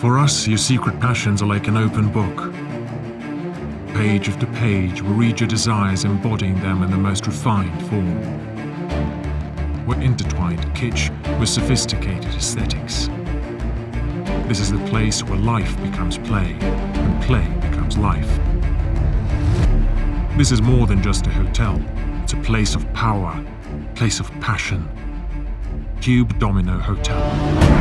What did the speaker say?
For us, your secret passions are like an open book. Page after page, we read your desires, embodying them in the most refined form. We're intertwined kitsch with sophisticated aesthetics. This is the place where life becomes play, and play becomes life. This is more than just a hotel. It's a place of power, place of passion. Cube Domino Hotel.